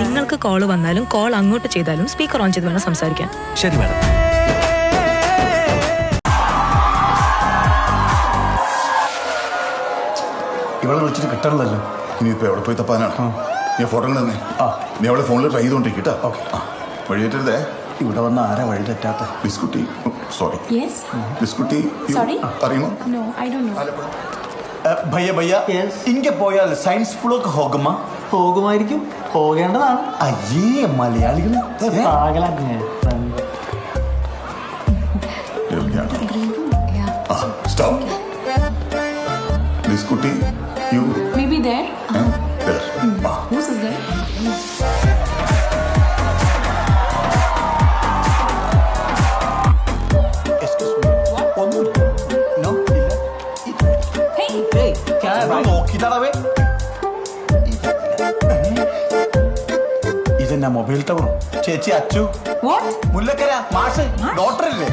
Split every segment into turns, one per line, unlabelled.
നിങ്ങൾക്ക് കോൾ വന്നാലും കോൾ അങ്ങോട്ട് ചെയ്താലും സ്പീക്കർ ഓൺ ചെയ്ത് വേണം സംസാരിക്കാൻ.
ശരി മാഡം.
ഇവളെ വിളിച്ചിട്ട് കിട്ടണല്ലോ.
ഇനിയിപ്പോൾ എവിടെ പോയി തപ്പാനാണ്? ഞാൻ ഫോട്ടോ തന്നെ. നീ അവളെ ഫോണിൽ ട്രൈ ചെയ്തോണ്ടിരിക്കട്ടോ.
ഓക്കെ.
വഴി തെറ്റരുതേ.
ഇവിടെ വന്ന ആരാ വഴി തെറ്റാത്ത?
ബിസ്കുട്ടി. സോറി.
Yes.
ബിസ്കുട്ടി അറിയുമോ?
No, I don't know.
ഭയ്യ ഭയ്യ, ഇങ്ങ പോയാൽ സയൻസ് ബ്ലോക്ക് ഹോകുമ?
പോകുമായിരിക്കും, പോകേണ്ടതാണ്.
അയ്യേ മലയാളികൾ
Stop. ബിസ്കുട്ടി യു
Maybe there.
there.
Who's there?
നോക്കിട്ടാളവേ. ഇതെന്നാ മൊബൈൽ ടവറോ? ചേച്ചി അച്ചു.
What?
മുല്ലക്കര മാഷ് ഡോക്ടറല്ലേ?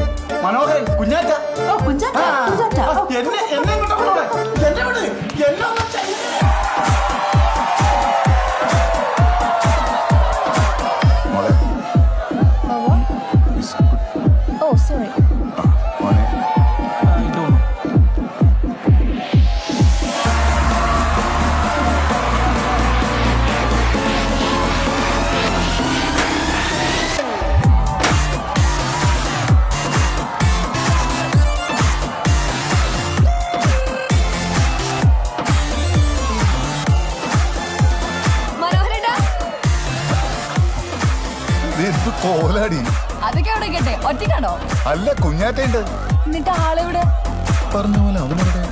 മനോഹരൻ കുഞ്ഞാറ്റ.
Oh, Punjata. Punjata. Oh.
എന്നെ ഇങ്ങോട്ട് കൊണ്ടുപോടെ. എന്നെ വിട്. എന്നെ ഒന്ന് ചെയ്യ്.
മോളെ
What? Oh, sorry.
മോനെ എന്ത് കോലാടി.
അതൊക്കെ അവിടെ കേട്ടെ. ഒറ്റയ്ക്കാണോ?
അല്ല കുഞ്ഞാറ്റുണ്ട്.
എന്നിട്ട് ആളെവിടെ?
പറഞ്ഞ പോലെ അവനവിടെ.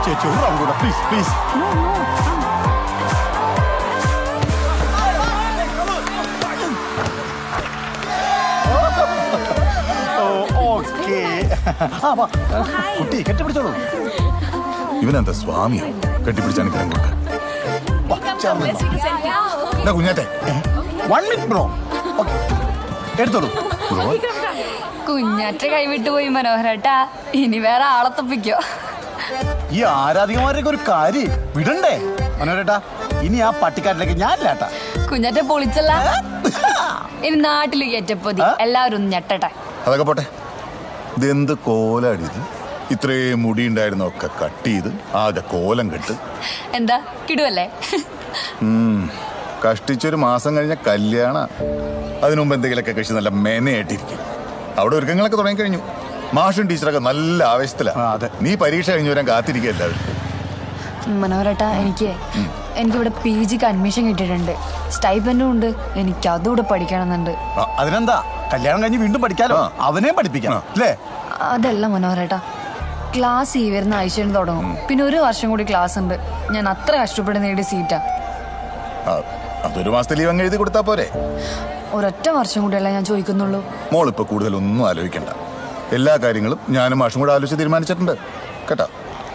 ചേച്ചി ഒരു റൗണ്ട് കൂടെ പ്ലീസ് പ്ലീസ്. ഓക്കെ. കുട്ടി കെട്ടിപ്പിടിച്ചോളൂ.
ഇവനെന്താ സ്വാമിയോ? കെട്ടിപ്പിടിച്ച് അനുഗ്രഹം കൊടുക്ക. കുഞ്ഞാറ്റെ
1 minute ബ്രോ. ഓക്കെ എടുത്തോളൂ.
കുഞ്ഞാറ്റ കൈവിട്ടു പോയി മനോഹരേട്ടാ. ഇനി വേറെ ആളെ തപ്പിക്കോ.
ഈ ആരാധികമാരുടെയൊക്കെ ഒരു കാര്യം വിടണ്ടേ മനോരേട്ടാ? ഇനി ആ പട്ടിക്കാട്ടിലേക്ക് ഞാനില്ലാട്ടാ.
കുഞ്ഞാറ്റ പൊളിച്ചല്ല. ഇനി നാട്ടില് കയറ്റപ്പോതി എല്ലാവരും ഒന്ന് ഞെട്ടട്ടെ.
അതൊക്കെ പോട്ടെ. ഇതെന്ത് കോലാടി ഇത്? ഇത്രയും മുടി ഉണ്ടായിരുന്നൊക്കെ കട്ട് ചെയ്ത് ആകെ കോലം കെട്ട്.
എന്താ കിടുവല്ലേ?
കഷ്ടിച്ചൊരു മാസം കഴിഞ്ഞ കല്യാണ. അതിനുമുമ്പ് എന്തെങ്കിലുമൊക്കെ കഴിച്ച് നല്ല മെനയായിട്ടിരിക്കും. അവിടെ ഒരുക്കങ്ങളൊക്കെ തുടങ്ങിക്കഴിഞ്ഞു. മാഷും ടീച്ചറൊക്കെ നല്ല ആവേശത്തിലാണ്.
അതെ.
നീ പരീക്ഷ കഴിഞ്ഞു വരാൻ കാത്തിരിക്കുക എല്ലാവരും.
മനോഹരേട്ടാ എനിക്കിവിടെ PGക്ക് അഡ്മിഷൻ കിട്ടിയിട്ടുണ്ട്. സ്റ്റൈപ്പൻഡും ഉണ്ട്. എനിക്ക് അതുകൂടെ പഠിക്കണമെന്നുണ്ട്.
അതിനെന്താ, കല്യാണം കഴിഞ്ഞ് വീണ്ടും പഠിക്കാലോ. അവനെ പഠിപ്പിക്കണം അല്ലേ?
അതല്ല മനോഹരേട്ടാ, ക്ലാസ് ഈ വരുന്ന ആഴ്ചയിൽ തുടങ്ങും. പിന്നെ 1 വർഷം കൂടി ക്ലാസ് ഉണ്ട്. ഞാൻ അത്ര കഷ്ടപ്പെട്ട് നേടിയ സീറ്റാ.
അതൊരു മാസത്തെ ലീവ് അങ്ങ് എഴുതി കൊടുത്താ പോരെ?
ഒരൊറ്റ വർഷം കൂടിയല്ല ഞാൻ ചോദിക്കുന്നുള്ളൂ.
മോളിപ്പോ കൂടുതലൊന്നും ആലോചിക്കണ്ട. എല്ലാ കാര്യങ്ങളും ഞാനും മാഷും കൂടെ ആലോചിച്ച് തീരുമാനിച്ചിട്ടുണ്ട് കേട്ടാ.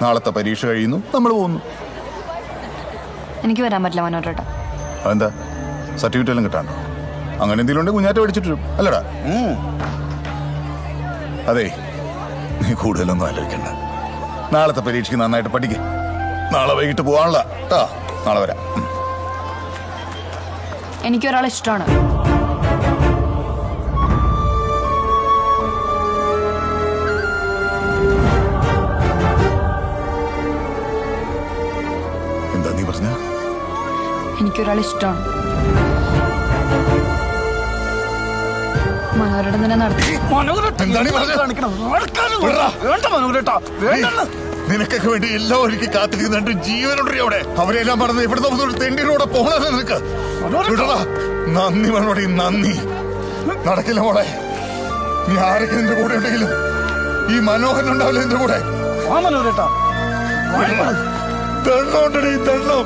നാളത്തെ പരീക്ഷ കഴിയുന്നു, നമ്മൾ പോകുന്നു.
എനിക്ക് വരാൻ പറ്റില്ല മനോഹരേട്ടാ.
അതെന്താ, സർട്ടിഫിക്കറ്റ് എല്ലാം കിട്ടാണ്ടോ? അങ്ങനെ എന്തെങ്കിലും ഉണ്ടെങ്കിൽ കുഞ്ഞാറ്റ പഠിച്ചിട്ട് വരും അല്ലടാ. അതെ, നീ കൂടുതലൊന്നും ആലോചിക്കണ്ട. നാളത്തെ പരീക്ഷയ്ക്ക് നന്നായിട്ട് പഠിക്ക. നാളെ വൈകിട്ട് പോവാനുള്ള കേട്ടാ. നാളെ വരാം.
എനിക്കൊരാളെ ഇഷ്ടമാണ്.
എന്താ നീ പറഞ്ഞ?
എനിക്കൊരാളെ ഇഷ്ടമാണ്. മനോഹരേട്ടൻ തന്നെ നടത്തി.
നിനക്കൊക്കെ വേണ്ടി എല്ലാം ഒരുക്കി കാത്തിരിക്കുന്നുണ്ട്. ജീവനുണ്ട് അവിടെ. അവരെല്ലാം പറഞ്ഞത് ഇവിടുത്തെ തെണ്ടിലൂടെ പോകണത് നിനക്ക്. നന്ദി വേണോടി, നന്ദി. നടക്കില്ല മോളെ. നീ ആരൊക്കെ നിന്റെ കൂടെ ഉണ്ടെങ്കിലും ഈ മനോഹരൻ ഉണ്ടാവില്ല നിന്റെ കൂടെ. തെണ്ണോണ്ടടി, തെണ്ണോ.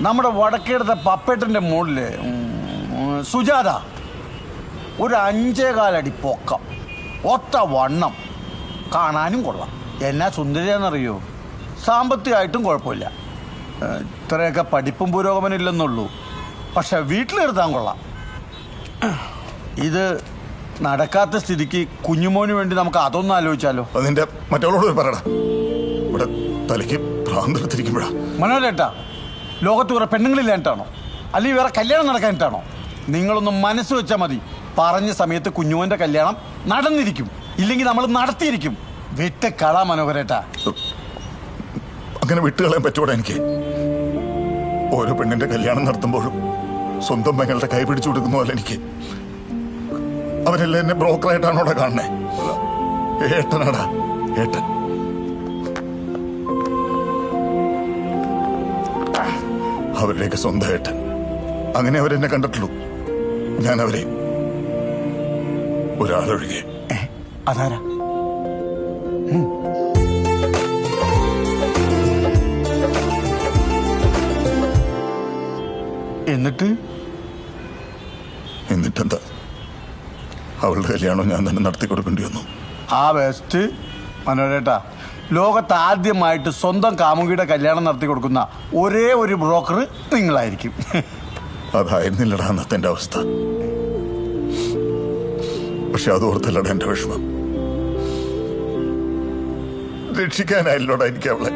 നമ്മുടെ വടക്കേടത്തെ പപ്പേട്ടന്റെ മുകളില് സുജാത ഒരു 5.25 അടി പൊക്കം, ഒത്ത വണ്ണം, കാണാനും കൊള്ളാം. എന്നാ സുന്ദരിയാന്നറിയോ? സാമ്പത്തികമായിട്ടും കുഴപ്പമില്ല. ഇത്രയൊക്കെ പഠിപ്പും പുരോഗമനം ഇല്ലെന്നുള്ളൂ. പക്ഷെ വീട്ടിലെടുത്താൻ കൊള്ളാം. ഇത് നടക്കാത്ത സ്ഥിതിക്ക് കുഞ്ഞുമോന് വേണ്ടി നമുക്ക് അതൊന്നും ആലോചിച്ചാലോ?
അതിന്റെ മറ്റവളോട് പറയടാ. ഇവിടെ തലയ്ക്ക് ഭ്രാന്തെടുത്തിരിക്കുമ്പോഴാ.
മനോരേട്ടാ, ലോകത്ത് വേറെ പെണ്ണുങ്ങളില്ലായിട്ടാണോ? അല്ലെങ്കിൽ വേറെ കല്യാണം നടക്കാനിട്ടാണോ? നിങ്ങളൊന്ന് മനസ്സ് വെച്ചാൽ മതി. പറഞ്ഞ സമയത്ത് കുഞ്ഞുമോന്റെ കല്യാണം നടന്നിരിക്കും, ഇല്ലെങ്കിൽ നമ്മൾ നടത്തിയിരിക്കും. വിട്ട് കള മനോഹരേട്ടാ.
അങ്ങനെ വിട്ടുകളയാൻ പറ്റൂടാ എനിക്ക്. ഓരോ പെണ്ണിന്റെ കല്യാണം നടത്തുമ്പോഴും സ്വന്തം മകളുടെ കൈ പിടിച്ചു കൊടുക്കുന്ന പോലെ എനിക്ക്. അവരെല്ലാം എന്നെ ബ്രോക്കറായിട്ടാണോടെ കാണണേ? ഏട്ടനാടാ, ഏട്ടൻ. അവരുടെയൊക്കെ സ്വന്തം ഏട്ടൻ. അങ്ങനെ അവരെന്നെ കണ്ടിട്ടുള്ളൂ. ഞാൻ അവരെ ഒരാളൊഴികെ.
അതാരാ?
എന്നിട്ടെന്താ, അവളുടെ കല്യാണം ഞാൻ തന്നെ നടത്തി കൊടുക്കേണ്ടി വന്നു.
ആ ബെസ്റ്റ് മനോരേട്ടാ. ലോകത്ത് ആദ്യമായിട്ട് സ്വന്തം കാമുകിയുടെ കല്യാണം നടത്തി കൊടുക്കുന്ന ഒരേ ഒരു ബ്രോക്കർ നിങ്ങളായിരിക്കും.
അതായിരുന്നില്ലടാ അന്നത്തെ എൻ്റെ അവസ്ഥ. പക്ഷെ അത് ഓർത്തല്ലടാ എൻ്റെ വിഷമം. രക്ഷിക്കാനായില്ലോടാ എനിക്ക് അവളെ.